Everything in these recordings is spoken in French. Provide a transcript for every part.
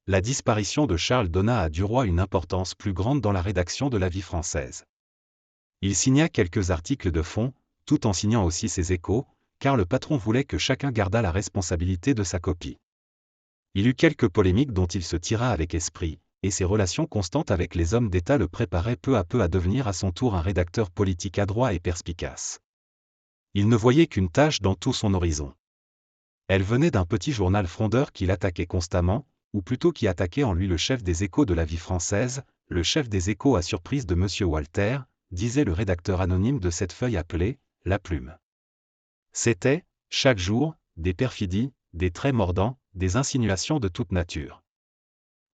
La disparition de Charles donna à Duroy une importance plus grande dans la rédaction de la Vie française. Il signa quelques articles de fond, tout en signant aussi ses échos, car le patron voulait que chacun gardât la responsabilité de sa copie. Il eut quelques polémiques dont il se tira avec esprit, et ses relations constantes avec les hommes d'État le préparaient peu à peu à devenir à son tour un rédacteur politique adroit et perspicace. Il ne voyait qu'une tâche dans tout son horizon. Elle venait d'un petit journal frondeur qui l'attaquait constamment, ou plutôt qui attaquait en lui le chef des Échos de la Vie française, le chef des Échos à surprise de M. Walter, disait le rédacteur anonyme de cette feuille appelée « La Plume ». C'était, chaque jour, des perfidies, des traits mordants, des insinuations de toute nature.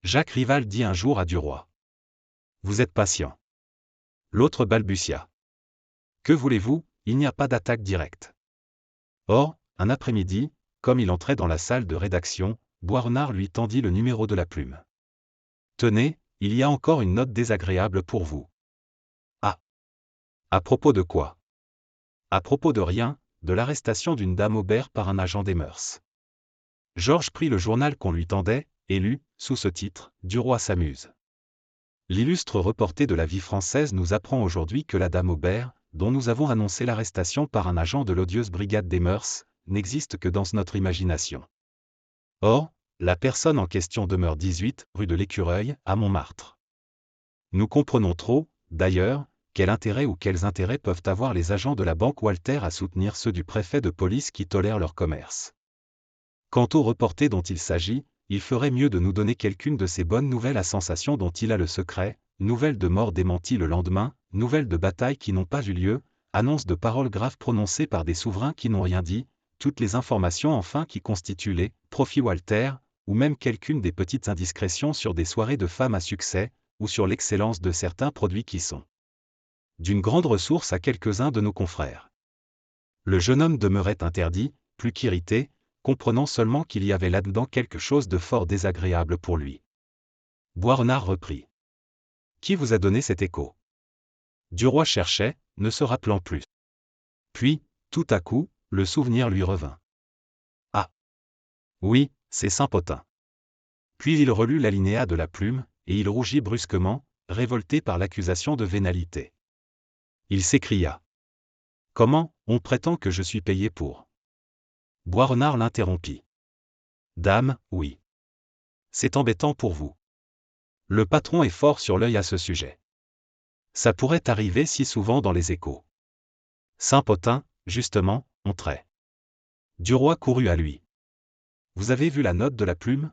Jacques Rival dit un jour à Duroy. « Vous êtes patient. » L'autre balbutia. « Que voulez-vous, il n'y a pas d'attaque directe. » Or, un après-midi, comme il entrait dans la salle de rédaction, Boisrenard lui tendit le numéro de La Plume. « Tenez, il y a encore une note désagréable pour vous. » « Ah. À propos de quoi ? » ?»« À propos de rien, de l'arrestation d'une dame Aubert par un agent des mœurs. » Georges prit le journal qu'on lui tendait, et lut, sous ce titre, « Duroy s'amuse. » L'illustre reporter de la Vie française nous apprend aujourd'hui que la dame Aubert, dont nous avons annoncé l'arrestation par un agent de l'odieuse brigade des mœurs, n'existe que dans notre imagination. Or, la personne en question demeure 18, rue de l'Écureuil, à Montmartre. Nous comprenons trop, d'ailleurs, quel intérêt ou quels intérêts peuvent avoir les agents de la banque Walter à soutenir ceux du préfet de police qui tolèrent leur commerce. Quant au reporter dont il s'agit, il ferait mieux de nous donner quelqu'une de ces bonnes nouvelles à sensation dont il a le secret, nouvelles de mort démenties le lendemain, nouvelles de batailles qui n'ont pas eu lieu, annonces de paroles graves prononcées par des souverains qui n'ont rien dit, toutes les informations enfin qui constituent les profits Walter, ou même quelqu'une des petites indiscrétions sur des soirées de femmes à succès, ou sur l'excellence de certains produits qui sont d'une grande ressource à quelques-uns de nos confrères. Le jeune homme demeurait interdit, plus qu'irrité, comprenant seulement qu'il y avait là-dedans quelque chose de fort désagréable pour lui. Boisrenard reprit. « Qui vous a donné cet écho ?» Duroy cherchait, ne se rappelant plus. Puis, tout à coup, le souvenir lui revint. « Ah ! Oui, c'est Saint-Potin. » Puis il relut l'alinéa de La Plume, et il rougit brusquement, révolté par l'accusation de vénalité. Il s'écria. « Comment, on prétend que je suis payé pour ?» Boisrenard l'interrompit. « Dame, oui. C'est embêtant pour vous. Le patron est fort sur l'œil à ce sujet. Ça pourrait arriver si souvent dans les Échos. Saint-Potin, justement, entrait. » Duroy courut à lui. « Vous avez vu la note de La Plume ? » ?»«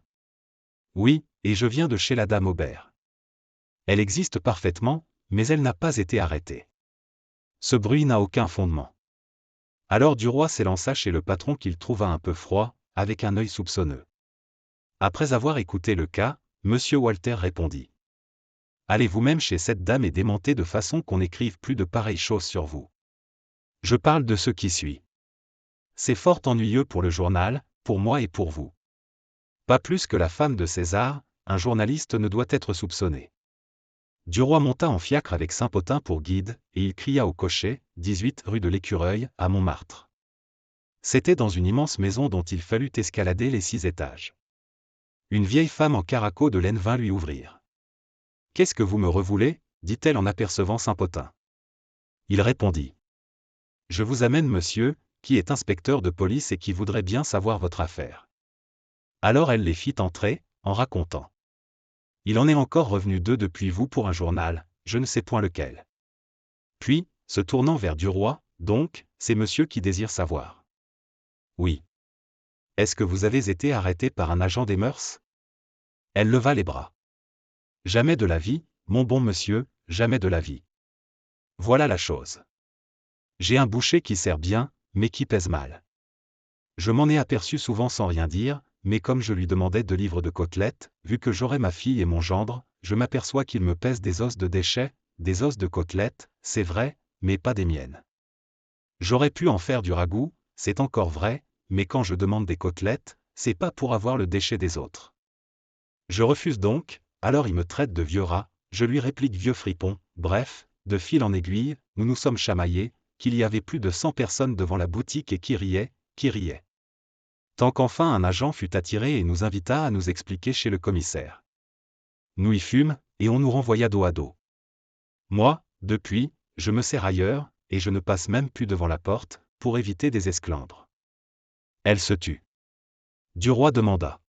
Oui, et je viens de chez la dame Aubert. Elle existe parfaitement, mais elle n'a pas été arrêtée. Ce bruit n'a aucun fondement. » Alors Duroy s'élança chez le patron qu'il trouva un peu froid, avec un œil soupçonneux. Après avoir écouté le cas, M. Walter répondit. « Allez vous-même chez cette dame et démentez de façon qu'on n'écrive plus de pareilles choses sur vous. Je parle de ce qui suit. C'est fort ennuyeux pour le journal, pour moi et pour vous. Pas plus que la femme de César, un journaliste ne doit être soupçonné. » Duroy monta en fiacre avec Saint-Potin pour guide, et il cria au cocher, 18 rue de l'Écureuil, à Montmartre. C'était dans une immense maison dont il fallut escalader les 6 étages. Une vieille femme en caraco de laine vint lui ouvrir. « Qu'est-ce que vous me revoulez ?» dit-elle en apercevant Saint-Potin. Il répondit. « Je vous amène monsieur, qui est inspecteur de police et qui voudrait bien savoir votre affaire. » Alors elle les fit entrer, en racontant. Il en est encore revenu 2 depuis vous pour un journal, je ne sais point lequel. Puis, se tournant vers Duroy, donc, c'est monsieur qui désire savoir. Oui. Est-ce que vous avez été arrêté par un agent des mœurs ? Elle leva les bras. Jamais de la vie, mon bon monsieur, jamais de la vie. Voilà la chose. J'ai un boucher qui sert bien, mais qui pèse mal. Je m'en ai aperçu souvent sans rien dire, mais comme je lui demandais 2 livres de côtelettes, vu que j'aurais ma fille et mon gendre, je m'aperçois qu'il me pèse des os de déchets, des os de côtelettes, c'est vrai, mais pas des miennes. J'aurais pu en faire du ragoût, c'est encore vrai, mais quand je demande des côtelettes, c'est pas pour avoir le déchet des autres. Je refuse donc, alors il me traite de vieux rat, je lui réplique vieux fripon, bref, de fil en aiguille, nous nous sommes chamaillés, qu'il y avait plus de 100 personnes devant la boutique et qui riaient. tant qu'enfin un agent fut attiré et nous invita à nous expliquer chez le commissaire. Nous y fûmes, et on nous renvoya dos à dos. Moi, depuis, je me serre ailleurs, et je ne passe même plus devant la porte, pour éviter des esclandres. Elle se tut. Duroy demanda.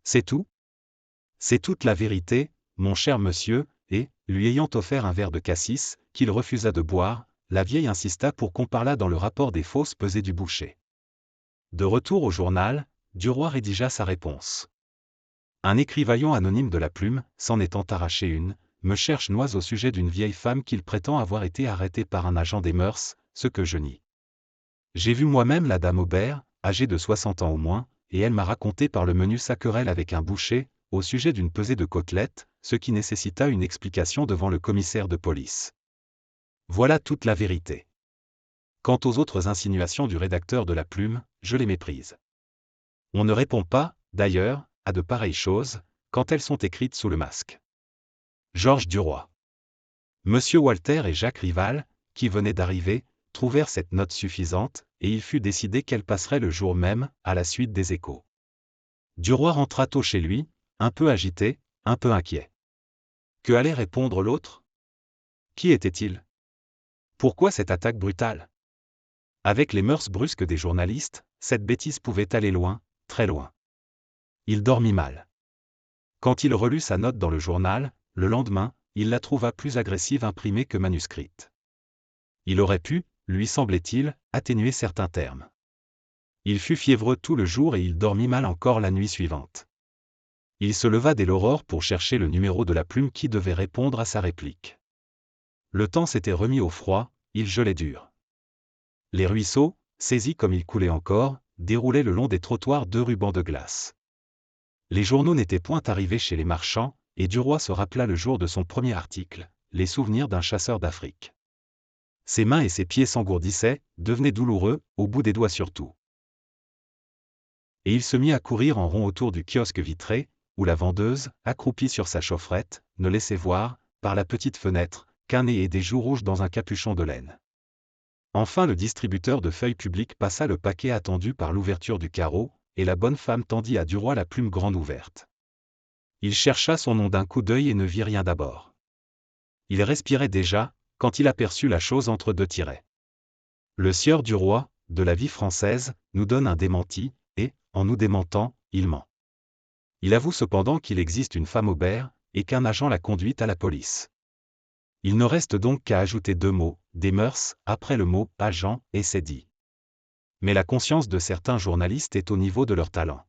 C'est tout? C'est toute la vérité, mon cher monsieur, et, lui ayant offert un verre de cassis, qu'il refusa de boire, la vieille insista pour qu'on parlât dans le rapport des fausses pesées du boucher. De retour au journal, Duroy rédigea sa réponse. Un écrivaillon anonyme de la Plume, s'en étant arraché une, me cherche noise au sujet d'une vieille femme qu'il prétend avoir été arrêtée par un agent des mœurs, ce que je nie. J'ai vu moi-même la dame Aubert, âgée de 60 ans au moins, et elle m'a raconté par le menu sa querelle avec un boucher, au sujet d'une pesée de côtelettes, ce qui nécessita une explication devant le commissaire de police. Voilà toute la vérité. Quant aux autres insinuations du rédacteur de la Plume, je les méprise. On ne répond pas, d'ailleurs, à de pareilles choses, quand elles sont écrites sous le masque. Georges Duroy. Monsieur Walter et Jacques Rival, qui venaient d'arriver, trouvèrent cette note suffisante, et il fut décidé qu'elle passerait le jour même, à la suite des échos. Duroy rentra tôt chez lui, un peu agité, un peu inquiet. Que allait répondre l'autre? Qui était-il? Pourquoi cette attaque brutale? Avec les mœurs brusques des journalistes, cette bêtise pouvait aller loin, très loin. Il dormit mal. Quand il relut sa note dans le journal, le lendemain, il la trouva plus agressive imprimée que manuscrite. Il aurait pu, lui semblait-il, atténuer certains termes. Il fut fiévreux tout le jour et il dormit mal encore la nuit suivante. Il se leva dès l'aurore pour chercher le numéro de la Plume qui devait répondre à sa réplique. Le temps s'était remis au froid, il gelait dur. Les ruisseaux, saisis comme ils coulaient encore, déroulaient le long des trottoirs 2 rubans de glace. Les journaux n'étaient point arrivés chez les marchands, et Duroy se rappela le jour de son premier article, les souvenirs d'un chasseur d'Afrique. Ses mains et ses pieds s'engourdissaient, devenaient douloureux, au bout des doigts surtout. Et il se mit à courir en rond autour du kiosque vitré, où la vendeuse, accroupie sur sa chaufferette, ne laissait voir, par la petite fenêtre, qu'un nez et des joues rouges dans un capuchon de laine. Enfin le distributeur de feuilles publiques passa le paquet attendu par l'ouverture du carreau, et la bonne femme tendit à Duroy la plume grande ouverte. Il chercha son nom d'un coup d'œil et ne vit rien d'abord. Il respirait déjà, quand il aperçut la chose entre 2 tirets. Le sieur Duroy, de la Vie française, nous donne un démenti, et, en nous démentant, il ment. Il avoue cependant qu'il existe une femme Aubert, et qu'un agent l'a conduite à la police. Il ne reste donc qu'à ajouter 2 mots, des mœurs, après le mot agent, et c'est dit. Mais la conscience de certains journalistes est au niveau de leur talent.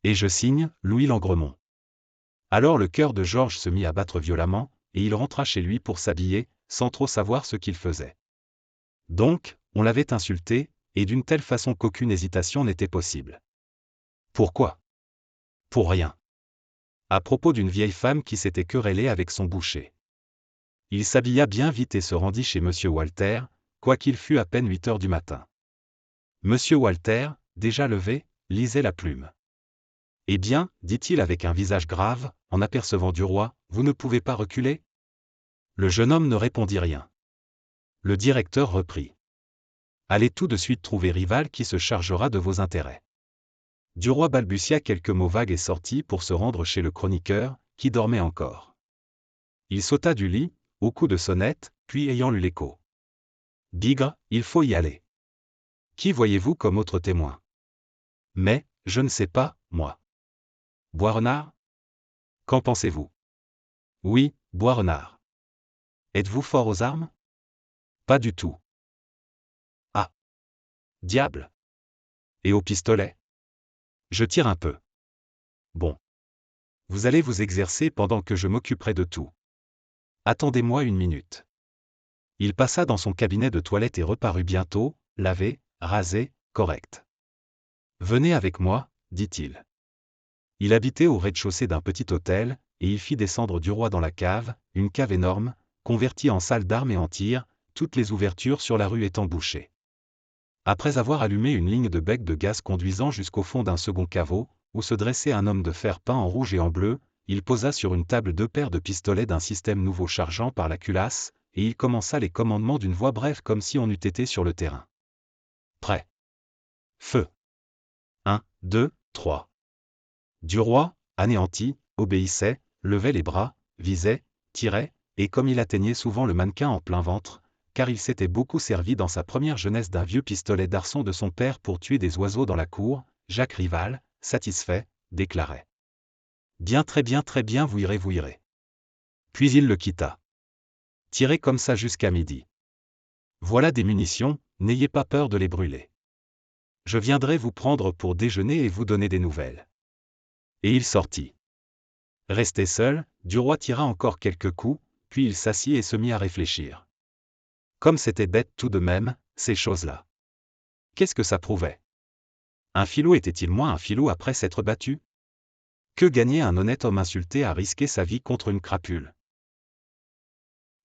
Et je signe, Louis Langremont. Alors le cœur de Georges se mit à battre violemment, et il rentra chez lui pour s'habiller, sans trop savoir ce qu'il faisait. Donc, on l'avait insulté, et d'une telle façon qu'aucune hésitation n'était possible. Pourquoi? Pour rien. À propos d'une vieille femme qui s'était querellée avec son boucher. Il s'habilla bien vite et se rendit chez monsieur Walter, quoiqu'il fût à peine 8 heures du matin. Monsieur Walter, déjà levé, lisait la Plume. Eh bien, dit-il avec un visage grave, en apercevant Duroy, vous ne pouvez pas reculer? Le jeune homme ne répondit rien. Le directeur reprit. Allez tout de suite trouver Rival qui se chargera de vos intérêts. Duroy balbutia quelques mots vagues et sortit pour se rendre chez le chroniqueur, qui dormait encore. Il sauta du lit, au coup de sonnette, puis ayant lu l'écho. Bigre, il faut y aller. Qui voyez-vous comme autre témoin? Mais, je ne sais pas, moi. Boisrenard? Qu'en pensez-vous? Oui, Boisrenard. Êtes-vous fort aux armes? Pas du tout. Ah! Diable! Et au pistolet? Je tire un peu. Bon. Vous allez vous exercer pendant que je m'occuperai de tout. Attendez-moi une minute. Il passa dans son cabinet de toilette et reparut bientôt, lavé, rasé, correct. Venez avec moi, dit-il. Il habitait au rez-de-chaussée d'un petit hôtel, et il fit descendre Duroy dans la cave, une cave énorme, convertie en salle d'armes et en tir, toutes les ouvertures sur la rue étant bouchées. Après avoir allumé une ligne de becs de gaz conduisant jusqu'au fond d'un second caveau, où se dressait un homme de fer peint en rouge et en bleu, il posa sur une table 2 paires de pistolets d'un système nouveau chargeant par la culasse, et il commença les commandements d'une voix brève comme si on eût été sur le terrain. Prêt. Feu. 2, 3. Duroy, anéanti, obéissait, levait les bras, visait, tirait, et comme il atteignait souvent le mannequin en plein ventre, car il s'était beaucoup servi dans sa première jeunesse d'un vieux pistolet d'arçon de son père pour tuer des oiseaux dans la cour, Jacques Rival, satisfait, déclarait. Bien, vous irez. Puis il le quitta. Tirez comme ça jusqu'à midi. Voilà des munitions, n'ayez pas peur de les brûler. Je viendrai vous prendre pour déjeuner et vous donner des nouvelles. Et il sortit. Resté seul, Duroy tira encore quelques coups, puis il s'assit et se mit à réfléchir. Comme c'était bête tout de même, ces choses-là. Qu'est-ce que ça prouvait? Un filou était-il moins un filou après s'être battu? Que gagnait un honnête homme insulté à risquer sa vie contre une crapule?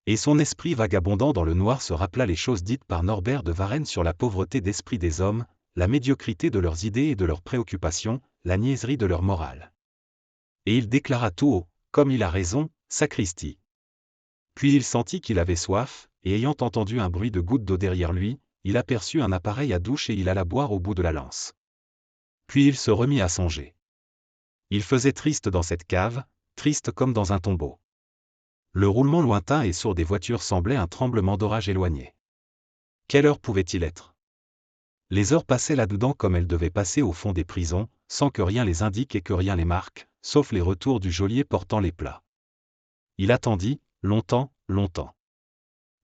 Et son esprit vagabondant dans le noir se rappela les choses dites par Norbert de Varenne sur la pauvreté d'esprit des hommes, la médiocrité de leurs idées et de leurs préoccupations, la niaiserie de leur morale. Et il déclara tout haut, comme il a raison, sacristi. Puis il sentit qu'il avait soif, et ayant entendu un bruit de gouttes d'eau derrière lui, il aperçut un appareil à douche et il alla boire au bout de la lance. Puis il se remit à songer. Il faisait triste dans cette cave, triste comme dans un tombeau. Le roulement lointain et sourd des voitures semblait un tremblement d'orage éloigné. Quelle heure pouvait-il être? Les heures passaient là-dedans comme elles devaient passer au fond des prisons, sans que rien les indique et que rien les marque, sauf les retours du geôlier portant les plats. Il attendit, longtemps.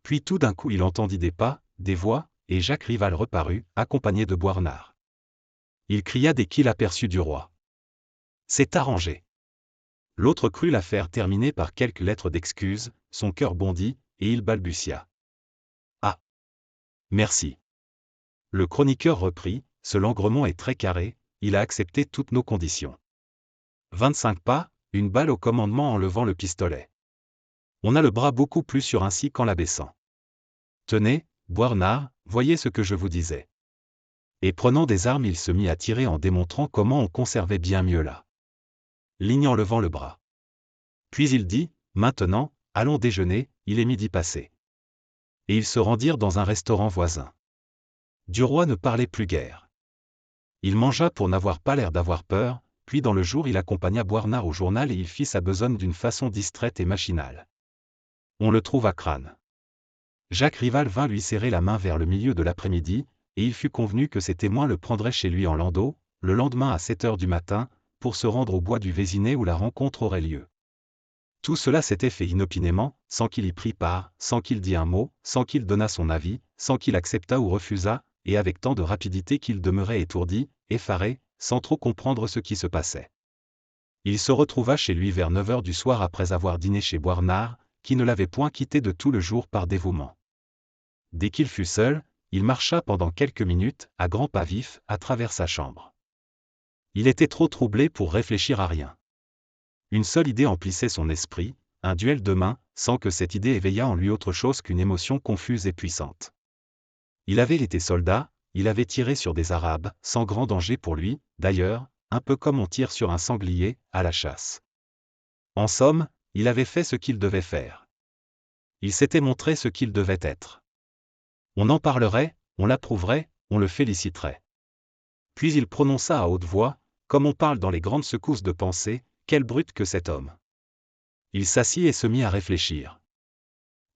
Puis tout d'un coup il entendit des pas, des voix, et Jacques Rival reparut, accompagné de Boisrenard. Il cria dès qu'il aperçut Duroy. C'est arrangé. L'autre crut l'affaire terminée par quelques lettres d'excuse, son cœur bondit, et il balbutia. Ah! Merci. Le chroniqueur reprit, ce Langremont est très carré, il a accepté toutes nos conditions. 25 pas, une balle au commandement en levant le pistolet. On a le bras beaucoup plus sûr ainsi qu'en l'abaissant. Tenez, Boisrenard, voyez ce que je vous disais. Et prenant des armes il se mit à tirer en démontrant comment on conservait bien mieux là. Ligne en levant le bras. Puis il dit, maintenant, allons déjeuner, il est midi passé. Et ils se rendirent dans un restaurant voisin. Duroy ne parlait plus guère. Il mangea pour n'avoir pas l'air d'avoir peur, puis dans le jour il accompagna Boisrenard au journal et il fit sa besogne d'une façon distraite et machinale. On le trouve à Crâne. Jacques Rival vint lui serrer la main vers le milieu de l'après-midi, et il fut convenu que ses témoins le prendraient chez lui en landau, le lendemain à 7 heures du matin, pour se rendre au bois du Vésinet où la rencontre aurait lieu. Tout cela s'était fait inopinément, sans qu'il y prît part, sans qu'il dît un mot, sans qu'il donnât son avis, sans qu'il acceptât ou refusât, et avec tant de rapidité qu'il demeurait étourdi, effaré, sans trop comprendre ce qui se passait. Il se retrouva chez lui vers 9 heures du soir après avoir dîné chez Boisrenard, qui ne l'avait point quitté de tout le jour par dévouement. Dès qu'il fut seul, il marcha pendant quelques minutes, à grands pas vifs, à travers sa chambre. Il était trop troublé pour réfléchir à rien. Une seule idée emplissait son esprit, un duel demain, sans que cette idée éveillât en lui autre chose qu'une émotion confuse et puissante. Il avait été soldat, il avait tiré sur des Arabes, sans grand danger pour lui, d'ailleurs, un peu comme on tire sur un sanglier, à la chasse. En somme, il avait fait ce qu'il devait faire. Il s'était montré ce qu'il devait être. On en parlerait, on l'approuverait, on le féliciterait. Puis il prononça à haute voix, comme on parle dans les grandes secousses de pensée, quel brute que cet homme. Il s'assit et se mit à réfléchir.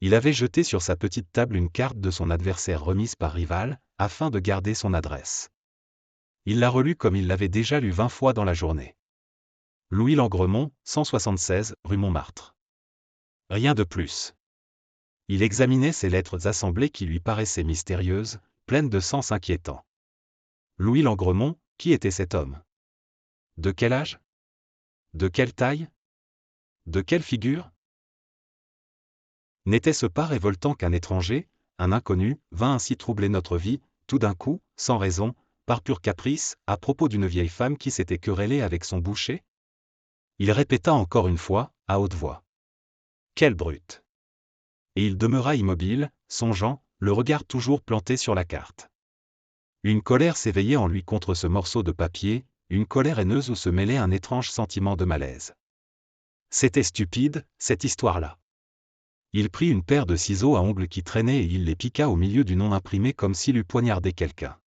Il avait jeté sur sa petite table une carte de son adversaire remise par Rival, afin de garder son adresse. Il la relut comme il l'avait déjà lu 20 fois dans la journée. Louis Langremont, 176, rue Montmartre. Rien de plus. Il examinait ces lettres assemblées qui lui paraissaient mystérieuses, pleines de sens inquiétants. Louis Langremont, qui était cet homme? De quel âge? De quelle taille? De quelle figure? N'était-ce pas révoltant qu'un étranger, un inconnu, vint ainsi troubler notre vie, tout d'un coup, sans raison, par pur caprice, à propos d'une vieille femme qui s'était querellée avec son boucher? Il répéta encore une fois, à haute voix. Quelle brute! Et il demeura immobile, songeant, le regard toujours planté sur la carte. Une colère s'éveillait en lui contre ce morceau de papier, une colère haineuse où se mêlait un étrange sentiment de malaise. C'était stupide, cette histoire-là. Il prit une paire de ciseaux à ongles qui traînaient et il les piqua au milieu du nom imprimé comme s'il eût poignardé quelqu'un.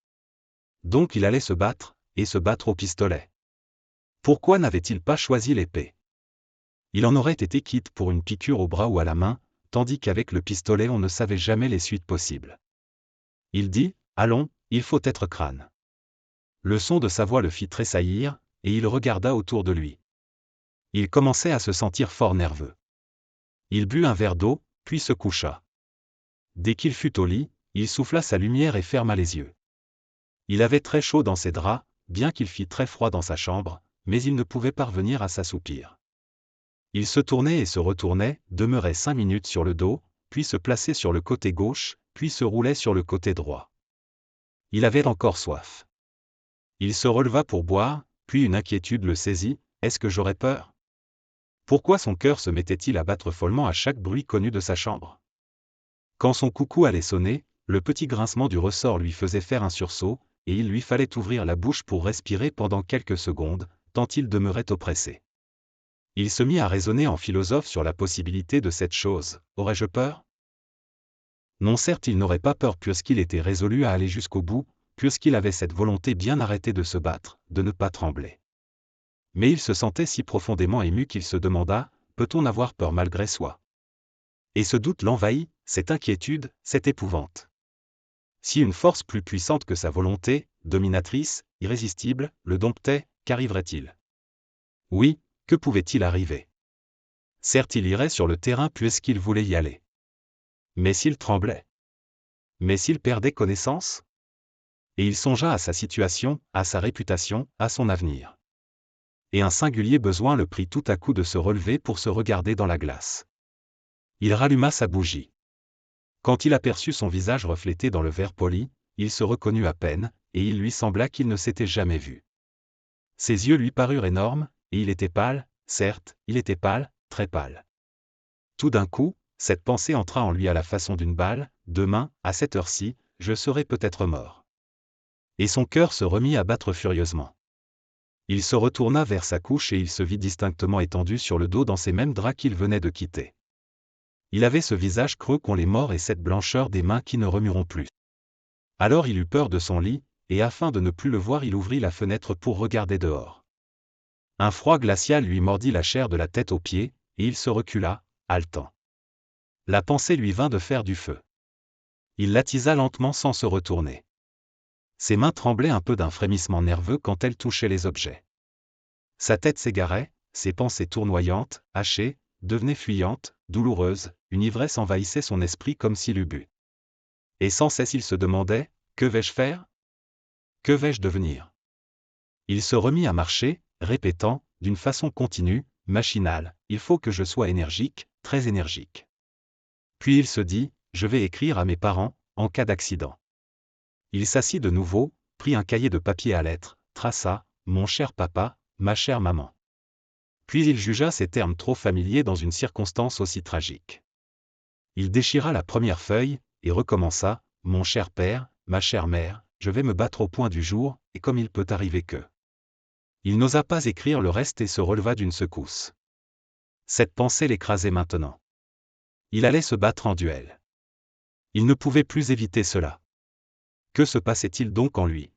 Donc il allait se battre, et se battre au pistolet. Pourquoi n'avait-il pas choisi l'épée? Il en aurait été quitte pour une piqûre au bras ou à la main, tandis qu'avec le pistolet on ne savait jamais les suites possibles. Il dit, « Allons, il faut être crâne. » Le son de sa voix le fit tressaillir, et il regarda autour de lui. Il commençait à se sentir fort nerveux. Il but un verre d'eau, puis se coucha. Dès qu'il fut au lit, il souffla sa lumière et ferma les yeux. Il avait très chaud dans ses draps, bien qu'il fît très froid dans sa chambre, mais il ne pouvait parvenir à s'assoupir. Il se tournait et se retournait, demeurait 5 minutes sur le dos, puis se plaçait sur le côté gauche, puis se roulait sur le côté droit. Il avait encore soif. Il se releva pour boire, puis une inquiétude le saisit, est-ce que j'aurais peur? Pourquoi son cœur se mettait-il à battre follement à chaque bruit connu de sa chambre? Quand son coucou allait sonner, le petit grincement du ressort lui faisait faire un sursaut, et il lui fallait ouvrir la bouche pour respirer pendant quelques secondes, tant il demeurait oppressé. Il se mit à raisonner en philosophe sur la possibilité de cette chose, aurais-je peur? Non, certes, il n'aurait pas peur puisqu'il était résolu à aller jusqu'au bout, puisqu'il avait cette volonté bien arrêtée de se battre, de ne pas trembler. Mais il se sentait si profondément ému qu'il se demanda, peut-on avoir peur malgré soi? Et ce doute l'envahit, cette inquiétude, cette épouvante. Si une force plus puissante que sa volonté, dominatrice, irrésistible, le domptait, qu'arriverait-il? Oui, que pouvait-il arriver? Certes, il irait sur le terrain puisqu'il voulait y aller. Mais s'il tremblait? Mais s'il perdait connaissance? Et il songea à sa situation, à sa réputation, à son avenir. Et un singulier besoin le prit tout à coup de se relever pour se regarder dans la glace. Il ralluma sa bougie. Quand il aperçut son visage reflété dans le verre poli, il se reconnut à peine, et il lui sembla qu'il ne s'était jamais vu. Ses yeux lui parurent énormes, et il était pâle, certes, il était pâle, très pâle. Tout d'un coup, cette pensée entra en lui à la façon d'une balle, demain, à cette heure-ci, je serai peut-être mort. Et son cœur se remit à battre furieusement. Il se retourna vers sa couche et il se vit distinctement étendu sur le dos dans ces mêmes draps qu'il venait de quitter. Il avait ce visage creux qu'ont les morts et cette blancheur des mains qui ne remueront plus. Alors il eut peur de son lit, et afin de ne plus le voir il ouvrit la fenêtre pour regarder dehors. Un froid glacial lui mordit la chair de la tête aux pieds, et il se recula, haletant. La pensée lui vint de faire du feu. Il l'attisa lentement sans se retourner. Ses mains tremblaient un peu d'un frémissement nerveux quand elles touchaient les objets. Sa tête s'égarait, ses pensées tournoyantes, hachées, devenaient fuyantes, douloureuses, une ivresse envahissait son esprit comme s'il eût bu. Et sans cesse il se demandait, que vais-je faire? Que vais-je devenir? Il se remit à marcher, répétant, d'une façon continue, machinale, il faut que je sois énergique, très énergique. Puis il se dit, je vais écrire à mes parents, en cas d'accident. Il s'assit de nouveau, prit un cahier de papier à lettres, traça, mon cher papa, ma chère maman. Puis il jugea ces termes trop familiers dans une circonstance aussi tragique. Il déchira la première feuille, et recommença, mon cher père, ma chère mère, je vais me battre au point du jour, et comme il peut arriver que... Il n'osa pas écrire le reste et se releva d'une secousse. Cette pensée l'écrasait maintenant. Il allait se battre en duel. Il ne pouvait plus éviter cela. Que se passait-il donc en lui?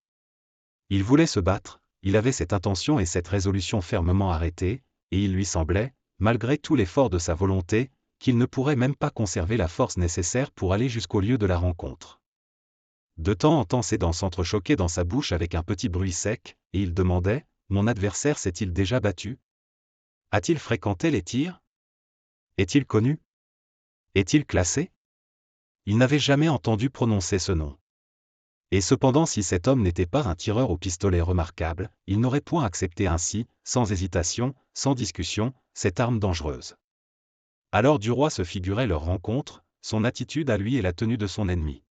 Il voulait se battre, il avait cette intention et cette résolution fermement arrêtées, et il lui semblait, malgré tout l'effort de sa volonté, qu'il ne pourrait même pas conserver la force nécessaire pour aller jusqu'au lieu de la rencontre. De temps en temps ses dents s'entrechoquaient dans sa bouche avec un petit bruit sec, et il demandait, mon adversaire s'est-il déjà battu? A-t-il fréquenté les tirs? Est-il connu? Est-il classé? Il n'avait jamais entendu prononcer ce nom. Et cependant si cet homme n'était pas un tireur au pistolet remarquable, il n'aurait point accepté ainsi, sans hésitation, sans discussion, cette arme dangereuse. Alors Duroy se figurait leur rencontre, son attitude à lui et la tenue de son ennemi.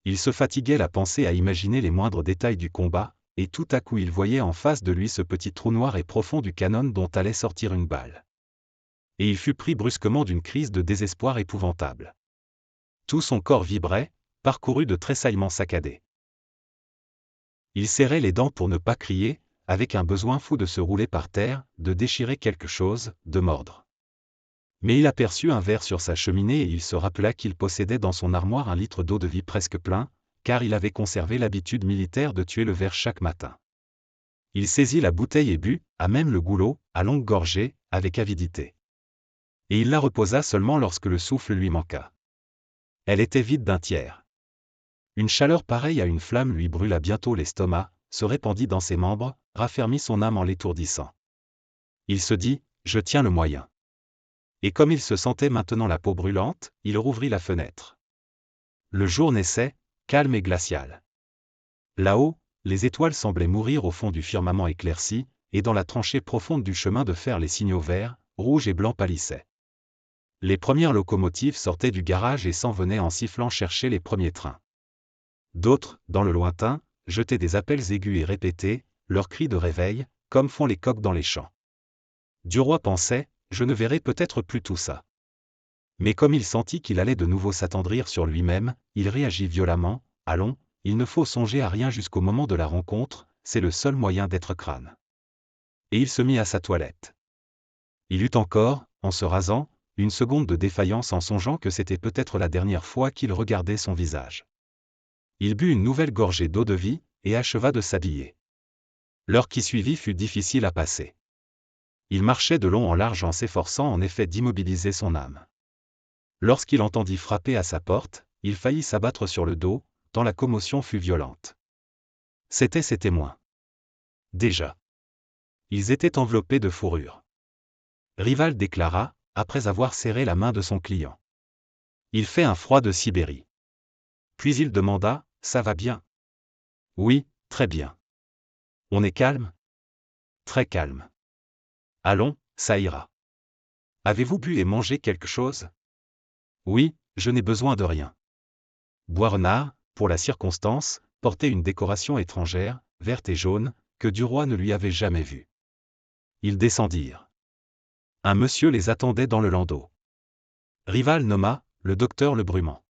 Il se fatiguait la pensée à imaginer les moindres détails du combat, et tout à coup il voyait en face de lui ce petit trou noir et profond du canon dont allait sortir une balle. Et il fut pris brusquement d'une crise de désespoir épouvantable. Tout son corps vibrait, parcouru de tressaillements saccadés. Il serrait les dents pour ne pas crier, avec un besoin fou de se rouler par terre, de déchirer quelque chose, de mordre. Mais il aperçut un verre sur sa cheminée et il se rappela qu'il possédait dans son armoire un litre d'eau-de-vie presque plein, car il avait conservé l'habitude militaire de tuer le ver chaque matin. Il saisit la bouteille et but, à même le goulot, à longue gorgée, avec avidité. Et il la reposa seulement lorsque le souffle lui manqua. Elle était vide d'un tiers. Une chaleur pareille à une flamme lui brûla bientôt l'estomac, se répandit dans ses membres, raffermit son âme en l'étourdissant. Il se dit, je tiens le moyen. Et comme il se sentait maintenant la peau brûlante, il rouvrit la fenêtre. Le jour naissait, calme et glacial. Là-haut, les étoiles semblaient mourir au fond du firmament éclairci, et dans la tranchée profonde du chemin de fer les signaux verts, rouges et blancs pâlissaient. Les premières locomotives sortaient du garage et s'en venaient en sifflant chercher les premiers trains. D'autres, dans le lointain, jetaient des appels aigus et répétés, leurs cris de réveil, comme font les coqs dans les champs. Duroy pensait, je ne verrai peut-être plus tout ça. Mais comme il sentit qu'il allait de nouveau s'attendrir sur lui-même, il réagit violemment, allons, il ne faut songer à rien jusqu'au moment de la rencontre, c'est le seul moyen d'être crâne. Et il se mit à sa toilette. Il eut encore, en se rasant, une seconde de défaillance en songeant que c'était peut-être la dernière fois qu'il regardait son visage. Il but une nouvelle gorgée d'eau-de-vie, et acheva de s'habiller. L'heure qui suivit fut difficile à passer. Il marchait de long en large en s'efforçant en effet d'immobiliser son âme. Lorsqu'il entendit frapper à sa porte, il faillit s'abattre sur le dos, tant la commotion fut violente. C'étaient ses témoins. Déjà. Ils étaient enveloppés de fourrure. Rival déclara, après avoir serré la main de son client. Il fait un froid de Sibérie. Puis il demanda, ça va bien? Oui, très bien. On est calme? Très calme. Allons, ça ira. Avez-vous bu et mangé quelque chose? Oui, je n'ai besoin de rien. Boisrenard, pour la circonstance, portait une décoration étrangère, verte et jaune, que Duroy ne lui avait jamais vue. Ils descendirent. Un monsieur les attendait dans le landau. Rival nomma, le docteur Lebrumand.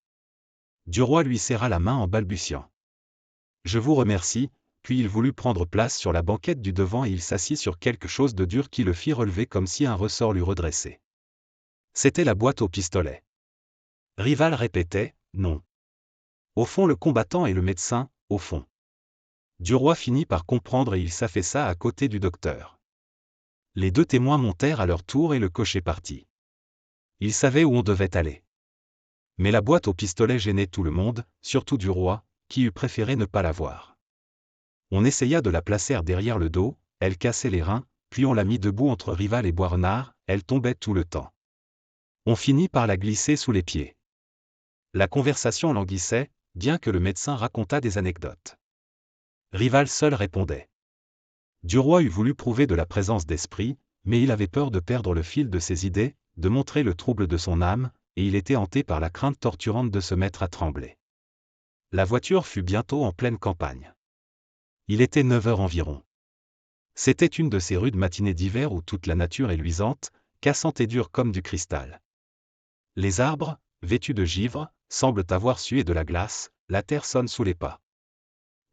Duroy lui serra la main en balbutiant. Je vous remercie, puis il voulut prendre place sur la banquette du devant et il s'assit sur quelque chose de dur qui le fit relever comme si un ressort l'eût redressé. C'était la boîte au pistolet. Rival répétait, non. Au fond le combattant et le médecin, au fond. Duroy finit par comprendre et il s'affaissa à côté du docteur. Les deux témoins montèrent à leur tour et le cocher partit. Ils savaient où on devait aller. Mais la boîte au pistolet gênait tout le monde, surtout Duroy, qui eût préféré ne pas la voir. On essaya de la placer derrière le dos, elle cassait les reins, puis on la mit debout entre Rival et Boisrenard, elle tombait tout le temps. On finit par la glisser sous les pieds. La conversation languissait, bien que le médecin racontât des anecdotes. Rival seul répondait. Duroy eût voulu prouver de la présence d'esprit, mais il avait peur de perdre le fil de ses idées, de montrer le trouble de son âme, et il était hanté par la crainte torturante de se mettre à trembler. La voiture fut bientôt en pleine campagne. Il était 9 heures environ. C'était une de ces rudes matinées d'hiver où toute la nature est luisante, cassante et dure comme du cristal. Les arbres, vêtus de givre, semblent avoir sué de la glace, la terre sonne sous les pas.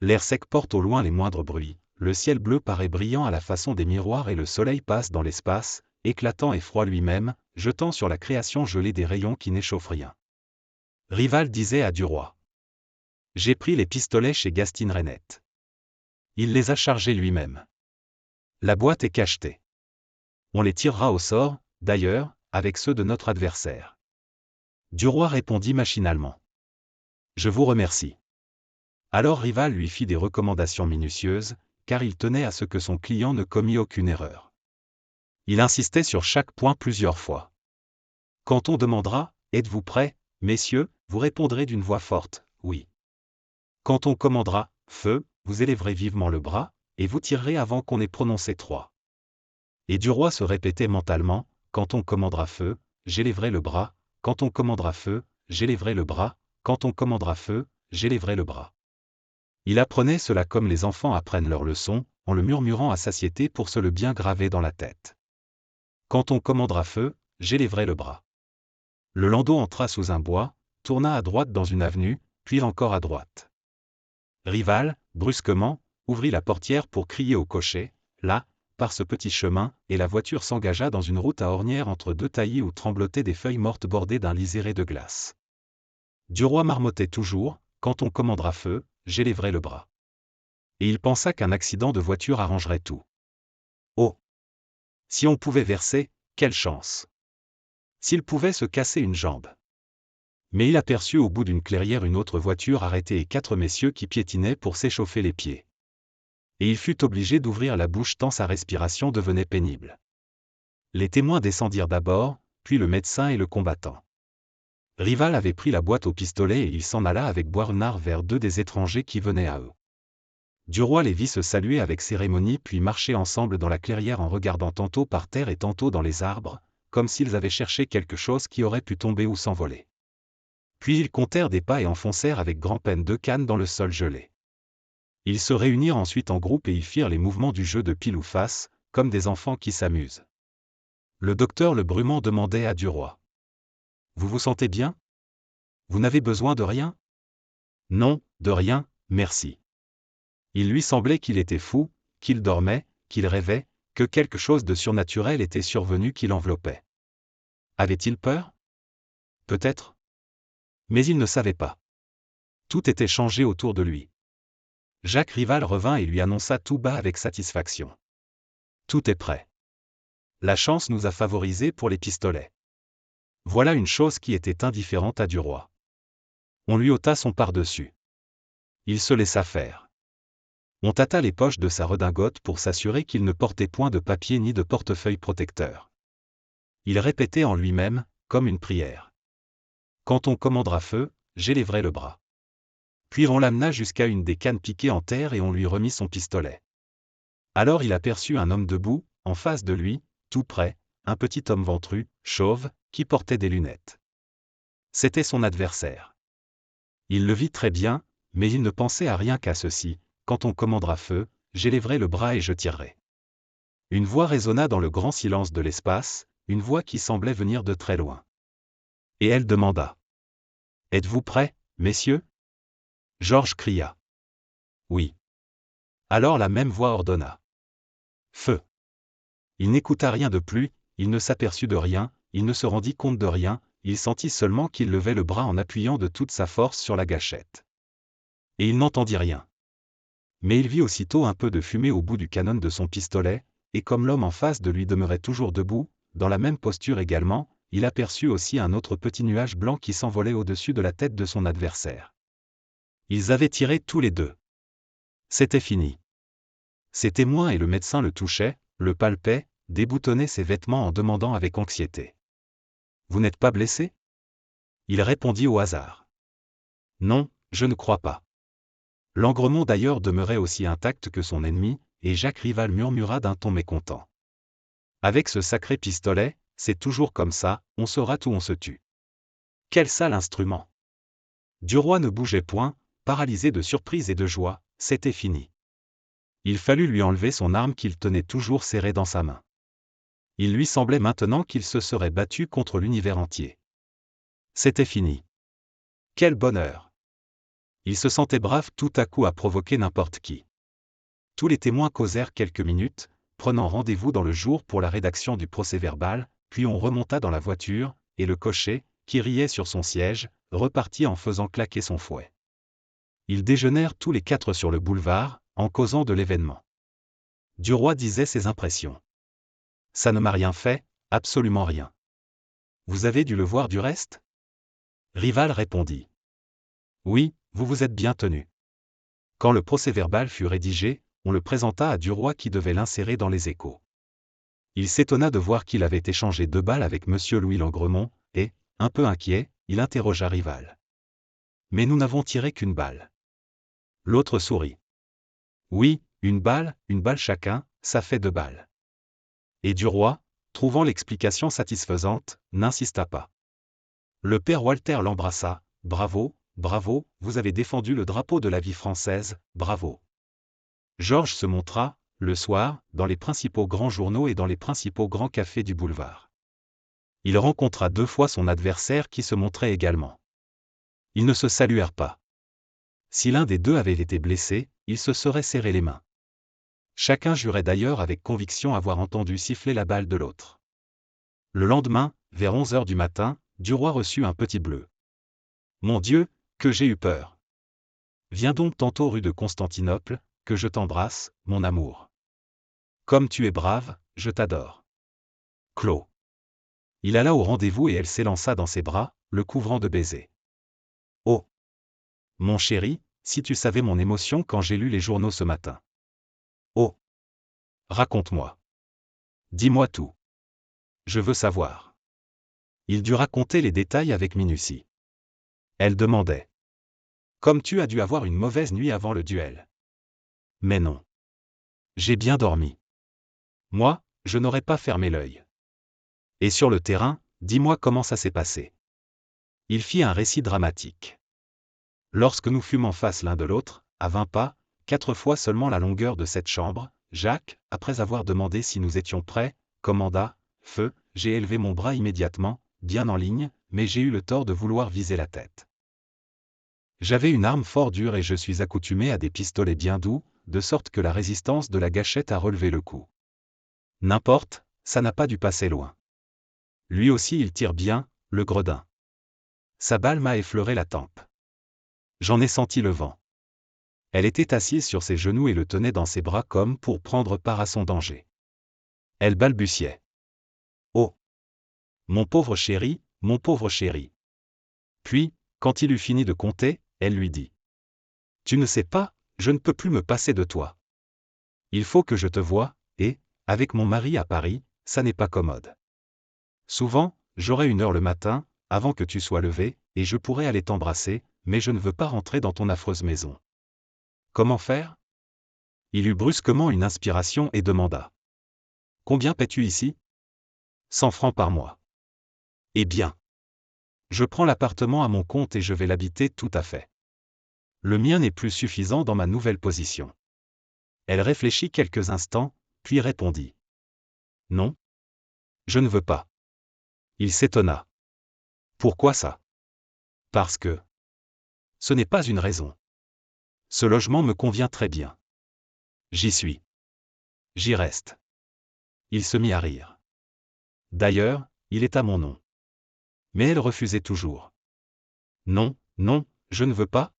L'air sec porte au loin les moindres bruits, le ciel bleu paraît brillant à la façon des miroirs et le soleil passe dans l'espace, éclatant et froid lui-même, jetant sur la création gelée des rayons qui n'échauffent rien. Rival disait à Duroy. J'ai pris les pistolets chez Gastine-Renette. Il les a chargés lui-même. La boîte est cachetée. On les tirera au sort, d'ailleurs, avec ceux de notre adversaire. Duroy répondit machinalement. Je vous remercie. Alors Rival lui fit des recommandations minutieuses, car il tenait à ce que son client ne commît aucune erreur. Il insistait sur chaque point plusieurs fois. Quand on demandera, êtes-vous prêts, messieurs, vous répondrez d'une voix forte, oui. Quand on commandera, feu, vous élèverez vivement le bras, et vous tirerez avant qu'on ait prononcé 3. Et Duroy se répétait mentalement, quand on commandera feu, j'élèverai le bras, quand on commandera feu, j'élèverai le bras, quand on commandera feu, j'élèverai le bras. Il apprenait cela comme les enfants apprennent leurs leçons, en le murmurant à satiété pour se le bien graver dans la tête. Quand on commandera feu, j'élèverai le bras. Le landau entra sous un bois, tourna à droite dans une avenue, puis encore à droite. Rival, brusquement, ouvrit la portière pour crier au cocher, là, par ce petit chemin, et la voiture s'engagea dans une route à ornières entre deux taillis où tremblotaient des feuilles mortes bordées d'un liseré de glace. Duroy marmottait toujours, quand on commandera feu, j'élèverai le bras. Et il pensa qu'un accident de voiture arrangerait tout. Oh! Si on pouvait verser, quelle chance! S'il pouvait se casser une jambe! Mais il aperçut au bout d'une clairière une autre voiture arrêtée et 4 messieurs qui piétinaient pour s'échauffer les pieds. Et il fut obligé d'ouvrir la bouche tant sa respiration devenait pénible. Les témoins descendirent d'abord, puis le médecin et le combattant. Rival avait pris la boîte au pistolet et il s'en alla avec Boisrenard vers 2 des étrangers qui venaient à eux. Duroy les vit se saluer avec cérémonie puis marcher ensemble dans la clairière en regardant tantôt par terre et tantôt dans les arbres, comme s'ils avaient cherché quelque chose qui aurait pu tomber ou s'envoler. Puis ils comptèrent des pas et enfoncèrent avec grand-peine 2 cannes dans le sol gelé. Ils se réunirent ensuite en groupe et y firent les mouvements du jeu de pile ou face, comme des enfants qui s'amusent. Le docteur Le Brumant demandait à Duroy. « Vous vous sentez bien? Vous n'avez besoin de rien? » « Non, de rien, merci. » Il lui semblait qu'il était fou, qu'il dormait, qu'il rêvait, que quelque chose de surnaturel était survenu qui l'enveloppait. Avait-il peur? Peut-être. Mais il ne savait pas. Tout était changé autour de lui. Jacques Rival revint et lui annonça tout bas avec satisfaction. Tout est prêt. La chance nous a favorisés pour les pistolets. Voilà une chose qui était indifférente à Duroy. On lui ôta son par-dessus. Il se laissa faire. On tâta les poches de sa redingote pour s'assurer qu'il ne portait point de papier ni de portefeuille protecteur. Il répétait en lui-même, comme une prière. Quand on commandera feu, j'élèverai le bras. Puis on l'amena jusqu'à une des cannes piquées en terre et on lui remit son pistolet. Alors il aperçut un homme debout, en face de lui, tout près, un petit homme ventru, chauve, qui portait des lunettes. C'était son adversaire. Il le vit très bien, mais il ne pensait à rien qu'à ceci: quand on commandera feu, j'élèverai le bras et je tirerai. Une voix résonna dans le grand silence de l'espace, une voix qui semblait venir de très loin. Et elle demanda: « Êtes-vous prêts, messieurs ?» Georges cria: « Oui. » Alors la même voix ordonna: « Feu !» Il n'écouta rien de plus, il ne s'aperçut de rien, il ne se rendit compte de rien, il sentit seulement qu'il levait le bras en appuyant de toute sa force sur la gâchette. Et il n'entendit rien. Mais il vit aussitôt un peu de fumée au bout du canon de son pistolet, et comme l'homme en face de lui demeurait toujours debout, dans la même posture également, il aperçut aussi un autre petit nuage blanc qui s'envolait au-dessus de la tête de son adversaire. Ils avaient tiré tous les deux. C'était fini. Ses témoins et le médecin le touchaient, le palpaient, déboutonnaient ses vêtements en demandant avec anxiété: « Vous n'êtes pas blessé ?» Il répondit au hasard: « Non, je ne crois pas. » Langremont d'ailleurs demeurait aussi intact que son ennemi, et Jacques Rival murmura d'un ton mécontent: « Avec ce sacré pistolet, c'est toujours comme ça, on se rate ou on se tue. Quel sale instrument !» Duroy ne bougeait point, paralysé de surprise et de joie, c'était fini. Il fallut lui enlever son arme qu'il tenait toujours serrée dans sa main. Il lui semblait maintenant qu'il se serait battu contre l'univers entier. C'était fini. Quel bonheur! Il se sentait brave tout à coup à provoquer n'importe qui. Tous les témoins causèrent quelques minutes, prenant rendez-vous dans le jour pour la rédaction du procès-verbal, puis on remonta dans la voiture, et le cocher, qui riait sur son siège, repartit en faisant claquer son fouet. Ils déjeunèrent tous les 4 sur le boulevard, en causant de l'événement. Duroy disait ses impressions. « Ça ne m'a rien fait, absolument rien. Vous avez dû le voir du reste ?» Rival répondit: « Oui, vous vous êtes bien tenu. » Quand le procès-verbal fut rédigé, on le présenta à Duroy qui devait l'insérer dans les Échos. Il s'étonna de voir qu'il avait échangé 2 balles avec M. Louis Langremont, et, un peu inquiet, il interrogea Rival. « Mais nous n'avons tiré qu'une balle. » L'autre sourit. « Oui, une balle chacun, ça fait 2 balles. » Et Duroy, trouvant l'explication satisfaisante, n'insista pas. Le père Walter l'embrassa: « Bravo, bravo, vous avez défendu le drapeau de la vie française, bravo. » Georges se montra, le soir, dans les principaux grands journaux et dans les principaux grands cafés du boulevard. Il rencontra 2 fois son adversaire qui se montrait également. Ils ne se saluèrent pas. Si l'un des deux avait été blessé, ils se seraient serré les mains. Chacun jurait d'ailleurs avec conviction avoir entendu siffler la balle de l'autre. Le lendemain, vers 11h du matin, Duroy reçut un petit bleu. « Mon Dieu, que j'ai eu peur. Viens donc tantôt rue de Constantinople, que je t'embrasse, mon amour. Comme tu es brave, je t'adore. Clos. Il alla au rendez-vous et elle s'élança dans ses bras, le couvrant de baisers. Oh! Mon chéri, si tu savais mon émotion quand j'ai lu les journaux ce matin. Oh! Raconte-moi. Dis-moi tout. Je veux savoir. Il dut raconter les détails avec minutie. Elle demandait. Comme tu as dû avoir une mauvaise nuit avant le duel. Mais non. J'ai bien dormi. Moi, je n'aurais pas fermé l'œil. Et sur le terrain, dis-moi comment ça s'est passé. Il fit un récit dramatique. Lorsque nous fûmes en face l'un de l'autre, à 20 pas, 4 fois seulement la longueur de cette chambre, Jacques, après avoir demandé si nous étions prêts, commanda, feu, j'ai élevé mon bras immédiatement, bien en ligne, mais j'ai eu le tort de vouloir viser la tête. J'avais une arme fort dure et je suis accoutumé à des pistolets bien doux, de sorte que la résistance de la gâchette a relevé le coup. N'importe, ça n'a pas dû passer loin. Lui aussi il tire bien, le gredin. Sa balle m'a effleuré la tempe. J'en ai senti le vent. Elle était assise sur ses genoux et le tenait dans ses bras comme pour prendre part à son danger. Elle balbutiait. Oh! Mon pauvre chéri, mon pauvre chéri. Puis, quand il eut fini de compter, elle lui dit. Tu ne sais pas, je ne peux plus me passer de toi. Il faut que je te voie, et, avec mon mari à Paris, ça n'est pas commode. Souvent, j'aurai une heure le matin, avant que tu sois levé, et je pourrai aller t'embrasser, mais je ne veux pas rentrer dans ton affreuse maison. Comment faire? Il eut brusquement une inspiration et demanda. Combien paies-tu ici? 100 francs par mois. Eh bien. Je prends l'appartement à mon compte et je vais l'habiter tout à fait. Le mien n'est plus suffisant dans ma nouvelle position. Elle réfléchit quelques instants, puis répondit. Non. Je ne veux pas. Il s'étonna. Pourquoi ça? Parce que. Ce n'est pas une raison. Ce logement me convient très bien. J'y suis. J'y reste. Il se mit à rire. D'ailleurs, il est à mon nom. Mais elle refusait toujours. Non, non, je ne veux pas.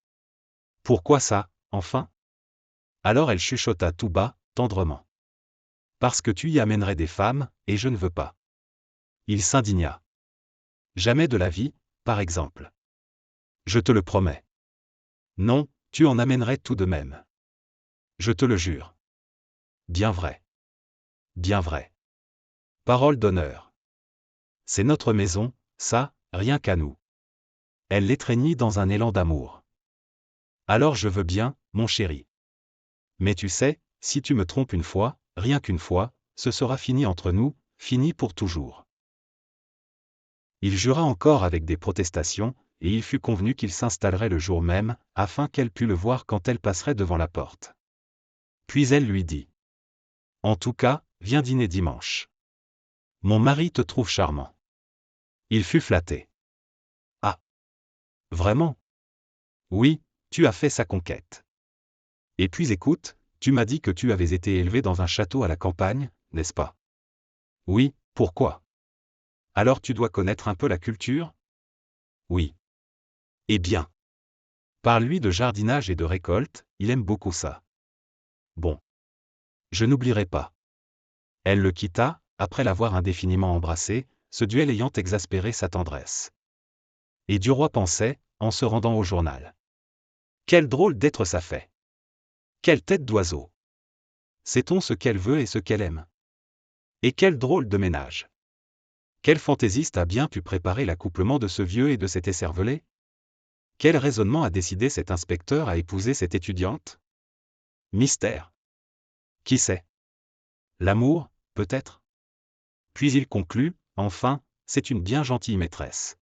Pourquoi ça, enfin? Alors elle chuchota tout bas, tendrement. Parce que tu y amènerais des femmes, et je ne veux pas. Il s'indigna. Jamais de la vie, par exemple. Je te le promets. Non, tu en amènerais tout de même. Je te le jure. Bien vrai. Bien vrai. Parole d'honneur. C'est notre maison, ça, rien qu'à nous. Elle l'étreignit dans un élan d'amour. Alors je veux bien, mon chéri. Mais tu sais, si tu me trompes une fois, rien qu'une fois, ce sera fini entre nous, fini pour toujours. Il jura encore avec des protestations, et il fut convenu qu'il s'installerait le jour même, afin qu'elle pût le voir quand elle passerait devant la porte. Puis elle lui dit. En tout cas, viens dîner dimanche. Mon mari te trouve charmant. Il fut flatté. Ah. Vraiment? Oui, tu as fait sa conquête. Et puis écoute, tu m'as dit que tu avais été élevé dans un château à la campagne, n'est-ce pas? Oui, pourquoi? Alors tu dois connaître un peu la culture? Oui. Eh bien. Parle-lui de jardinage et de récolte, il aime beaucoup ça. Bon. Je n'oublierai pas. Elle le quitta, après l'avoir indéfiniment embrassé, ce duel ayant exaspéré sa tendresse. Et Duroy pensait, en se rendant au journal. Quel drôle d'être ça fait. Quelle tête d'oiseau. Sait-on ce qu'elle veut et ce qu'elle aime? Et quel drôle de ménage. Quel fantaisiste a bien pu préparer l'accouplement de ce vieux et de cet écervelé? Quel raisonnement a décidé cet inspecteur à épouser cette étudiante? Mystère. Qui sait? L'amour, peut-être? Puis il conclut, enfin, c'est une bien gentille maîtresse.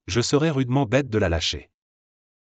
Je serais rudement bête de la lâcher.